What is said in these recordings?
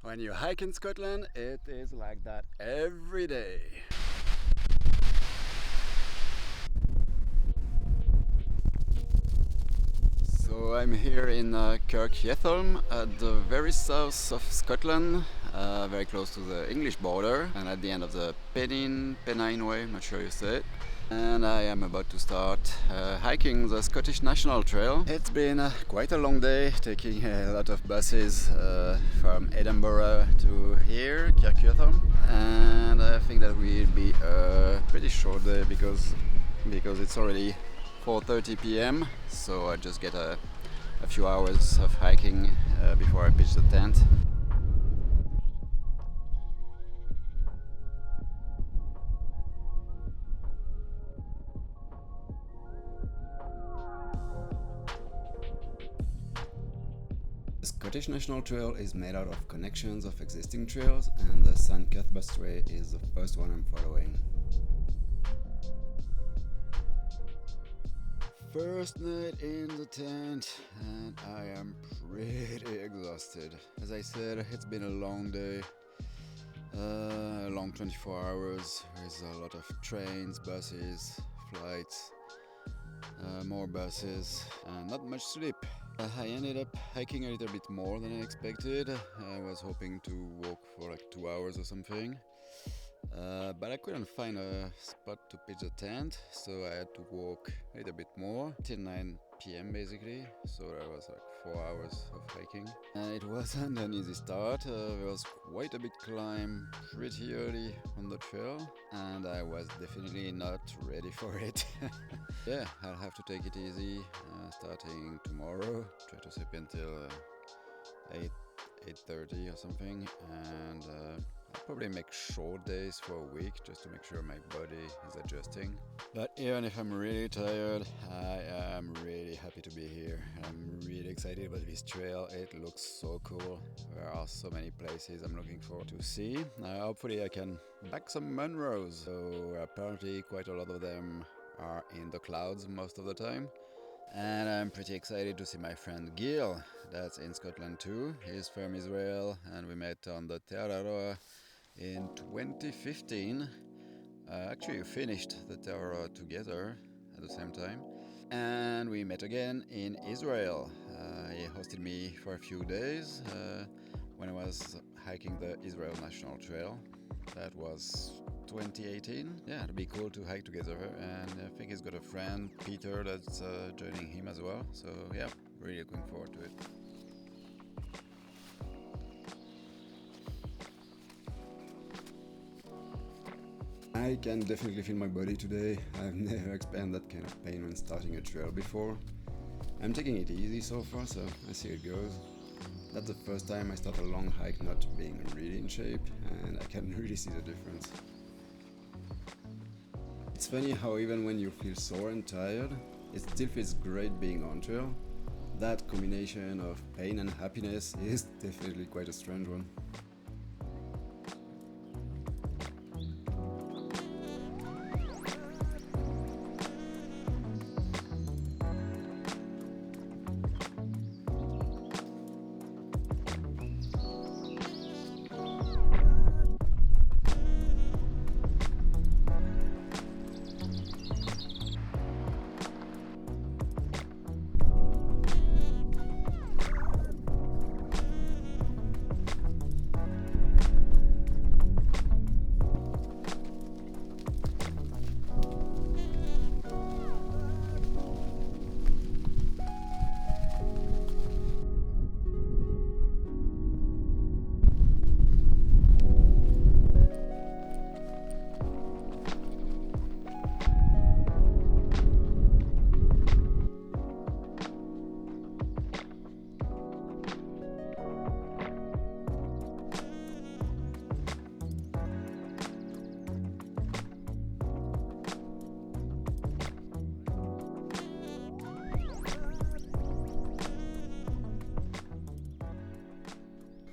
When you hike in Scotland, it is like that every day. So I'm here in Kirk Yetholm at the very south of Scotland, very close to the English border and at the end of the Penine Way, I'm not sure you say it. And I am about to start hiking the Scottish National Trail. It's been quite a long day, taking a lot of buses from Edinburgh to here, Kirk Yetholm. And I think that will be a pretty short day because it's already 4:30 p.m. So I just get a few hours of hiking before I pitch the tent. The Scottish National Trail is made out of connections of existing trails, and the St. Cuthbert's Way is the first one I'm following. First night in the tent, and I am pretty exhausted. As I said, it's been a long day, a long 24 hours with a lot of trains, buses, flights, more buses, and not much sleep. I ended up hiking a little bit more than I expected. I was hoping to walk for like 2 hours or something. But I couldn't find a spot to pitch the tent, so I had to walk a little bit more till 9 p.m. basically. So that was like 4 hours of hiking. It wasn't an easy start. There was quite a big climb pretty early on the trail, and I was definitely not ready for it. Yeah, I'll have to take it easy starting tomorrow. Try to sleep until 8:30 or something, and I'll probably make short days for a week just to make sure my body is adjusting. But even if I'm really tired, I am really happy to be here. I'm really excited about this trail. It looks so cool. There are so many places I'm looking forward to see. Hopefully I can back some Munros. So apparently quite a lot of them are in the clouds most of the time. And I'm pretty excited to see my friend Gil, that's in Scotland too. He's from Israel, and we met on the Terraroa in 2015. Actually, we finished the Terraroa together at the same time. And we met again in Israel. He hosted me for a few days when I was hiking the Israel National Trail. That was 2018. Yeah, it'd be cool to hike together, and I think he's got a friend, Peter, that's joining him as well. So yeah, really looking forward to it. I can definitely feel my body today. I've never experienced that kind of pain when starting a trail before. I'm taking it easy so far, so I see it goes. That's the first time I start a long hike not being really in shape, and I can really see the difference. It's funny how even when you feel sore and tired, it still feels great being on trail. That combination of pain and happiness is definitely quite a strange one.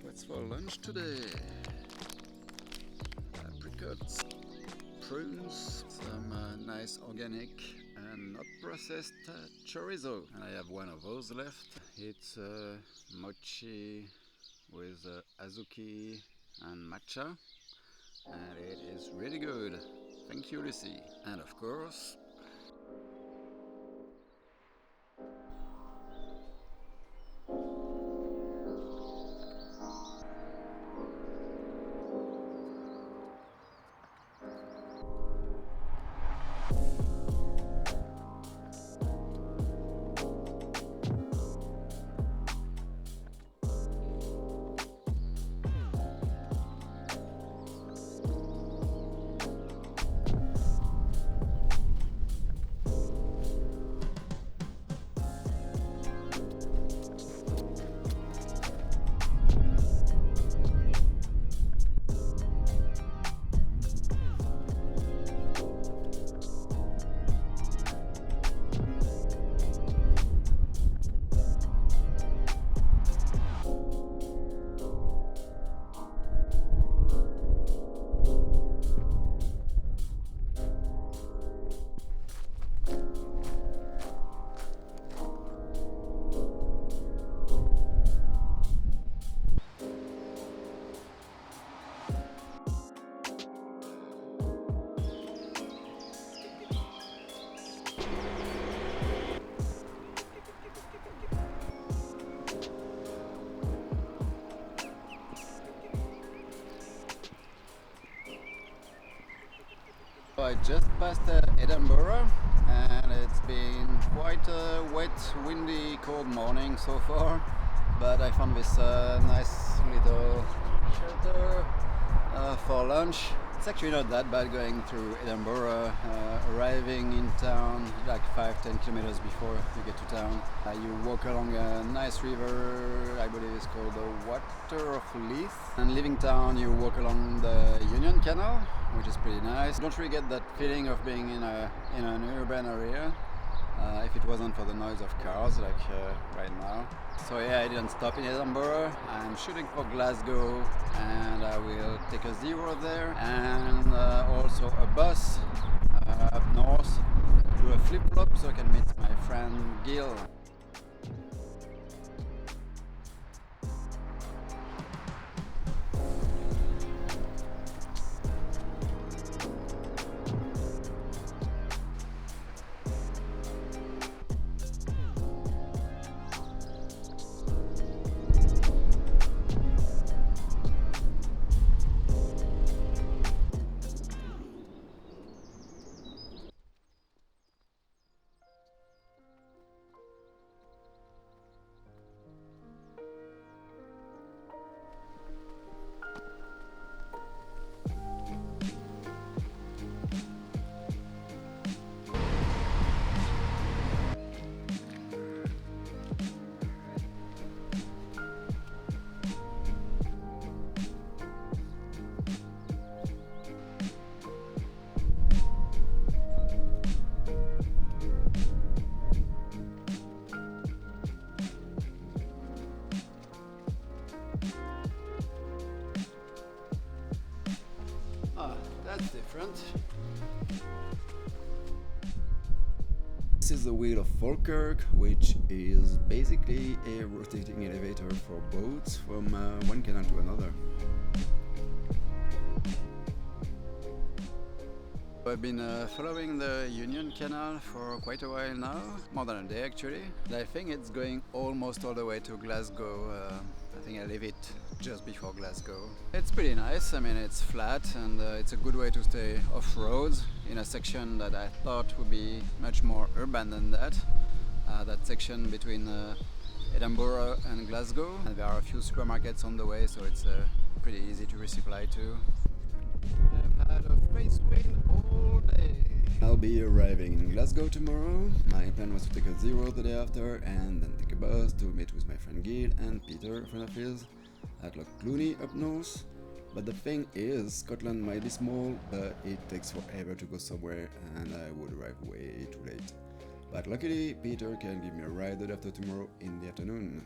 What's for lunch today? Apricots, prunes, some nice organic and not processed chorizo. And I have one of those left. It's mochi with azuki and matcha, and it is really good. Thank you, Lucy. And of course, I just passed Edinburgh, and it's been quite a wet, windy, cold morning so far, but I found this nice little shelter for lunch. It's actually not that bad going through Edinburgh, arriving in town like 5-10 kilometers before you get to town. You walk along a nice river, I believe it's called the Water of Leith, and leaving town you walk along the Union Canal, which is pretty nice. Don't really get that feeling of being in an urban area if it wasn't for the noise of cars like right now. So yeah, I didn't stop in Edinburgh. I'm shooting for Glasgow, and I will take a zero there, and also a bus up north, do a flip-flop so I can meet my friend Gil. That's different. This is the wheel of Falkirk, which is basically a rotating elevator for boats from one canal to another. I've been following the Union Canal for quite a while now, more than a day actually. I think it's going almost all the way to Glasgow. I think I leave it just before Glasgow. It's pretty nice. I mean, it's flat, and it's a good way to stay off-road in a section that I thought would be much more urban than that. That section between Edinburgh and Glasgow. And there are a few supermarkets on the way, so it's pretty easy to resupply to. I've had a face wind all day. I'll be arriving in Glasgow tomorrow. My plan was to take a zero the day after and then take a bus to meet with my friend Gil and Peter, a friend of his, at Loch Clooney up north. But the thing is, Scotland might be small, but it takes forever to go somewhere and I would arrive way too late. But luckily, Peter can give me a ride the day after tomorrow in the afternoon.